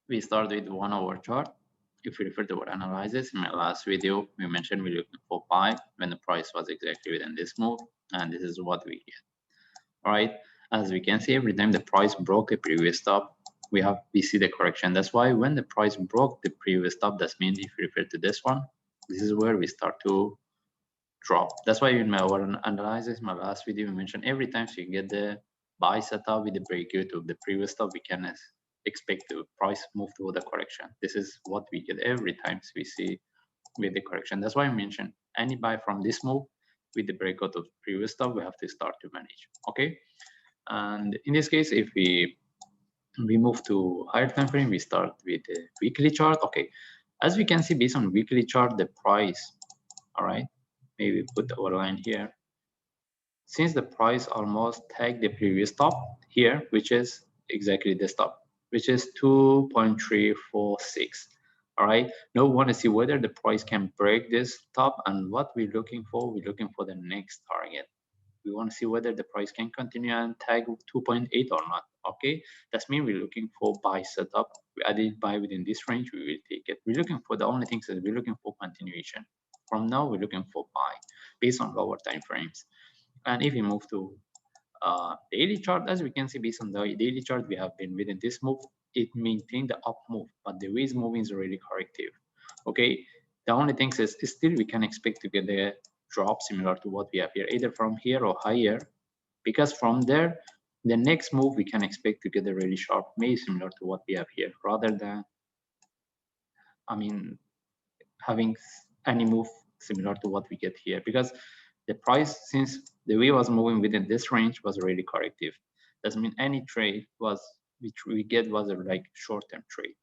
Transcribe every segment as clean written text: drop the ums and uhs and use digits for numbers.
We start with 1 hour chart. If we refer to our analysis, in my last video, we mentioned we're looking for buy when the price was exactly within this move, and this is what we get. All right, as we can see, every time the price broke the previous top, we see the correction. That's why when the price broke the previous top, that means if we refer to this one, this is where we start to drop. That's why in our analysis, my last video, we mentioned every time so you get the buy setup with the breakout of the previous top, we can expect the price move to the correction. This is what we get every time we see with the correction. That's why I mentioned any buy from this move with the breakout of previous top, we have to start to manage. Okay, and in this case, if we move to higher time frame, we start with the weekly chart. Okay, as we can see based on weekly chart, the price, all right, maybe put our line here. Since the price almost tagged the previous top here, which is exactly this top, which is 2.346. All right, now we want to see whether the price can break this top, and what we're looking for, we're looking for the next target. We want to see whether the price can continue and tag 2.8 or not. Okay, that's mean we're looking for buy setup. We added buy within this range, we will take it. We're looking for the only things that we're looking for continuation. From now, we're looking for buy based on lower time frames. And if we move to daily chart, as we can see based on the daily chart, we have been within this move. It maintained the up move, but the way it's moving is already corrective. Okay, the only thing is still we can expect to get a drop similar to what we have here, either from here or higher, because from there the next move we can expect to get a really sharp maybe similar to what we have here, rather than I mean having any move similar to what we get here, because the price, since the way was moving within this range, was really corrective. Doesn't mean any trade was which we get was a like short-term trade.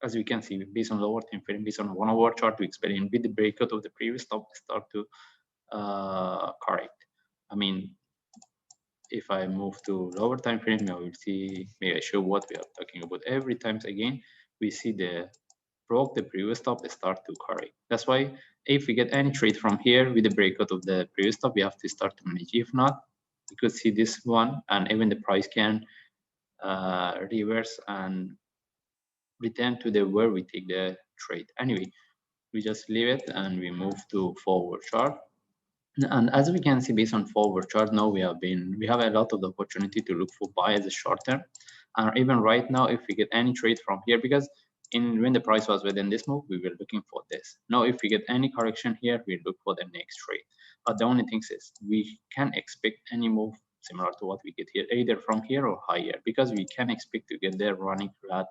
As we can see, based on lower time frame, based on 1 hour chart, we experience with the breakout of the previous top start to correct. I mean, if I move to lower time frame, I will see, may I show what we are talking about. Every times again, we see the broke the previous top start to correct. That's why if we get any trade from here with the breakout of the previous top, we have to start to manage. If not, you could see this one, and even the price can reverse and return to the where we take the trade. Anyway, we just leave it and we move to forward chart. And as we can see based on forward chart, now we have a lot of the opportunity to look for buy as a short term. And even right now, if we get any trade from here, because when the price was within this move, we were looking for this. Now, if we get any correction here, we look for the next trade. But the only thing is we can expect any move similar to what we get here, either from here or higher, because we can expect to get there running flat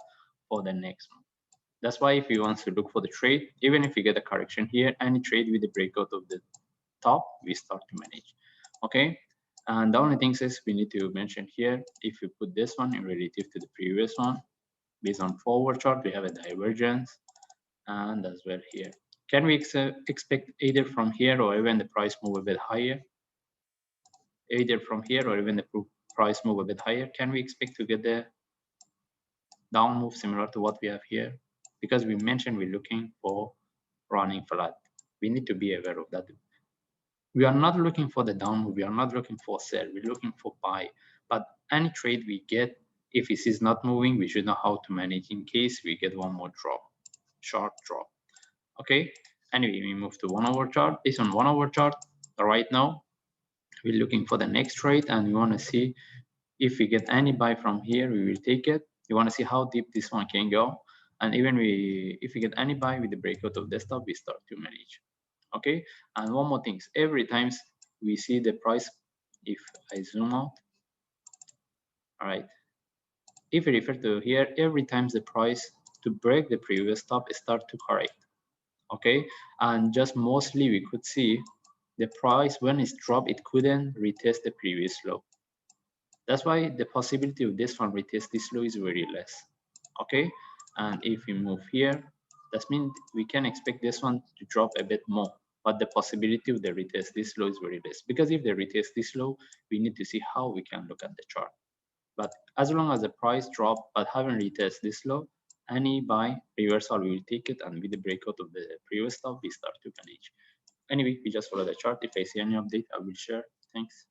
for the next move. That's why if you want to look for the trade, even if you get a correction here, any trade with the breakout of the top, we start to manage. Okay, and the only thing is we need to mention here, if we put this one in relative to the previous one, based on forward chart, we have a divergence, and as well here. Can we expect either from here or even the price move a bit higher? Either from here or even the price move a bit higher, can we expect to get the down move similar to what we have here? Because we mentioned we're looking for running flat. We need to be aware of that. We are not looking for the down move, we are not looking for sell, we're looking for buy. But any trade we get, if it is not moving, we should know how to manage in case we get one more drop, sharp drop. Okay, anyway, we move to 1 hour chart. Based on 1 hour chart, right now we're looking for the next trade, and we want to see if we get any buy from here, we will take it. We want to see how deep this one can go, and even if we get any buy with the breakout of desktop, we start to manage. Okay, and one more thing, every times we see the price, if I zoom out, all right, if we refer to here, every times the price to break the previous top start to correct. Okay, and just mostly we could see the price when it's dropped, it couldn't retest the previous low. That's why the possibility of this one retest this low is very less. Okay, and if we move here, that means we can expect this one to drop a bit more, but the possibility of the retest this low is very less, because if they retest this low, we need to see how we can look at the chart. But as long as the price drop but haven't retest this low, any buy reversal we will take it, and with the breakout of the previous top we start to manage. Anyway, we just follow the chart. If I see any update, I will share. Thanks.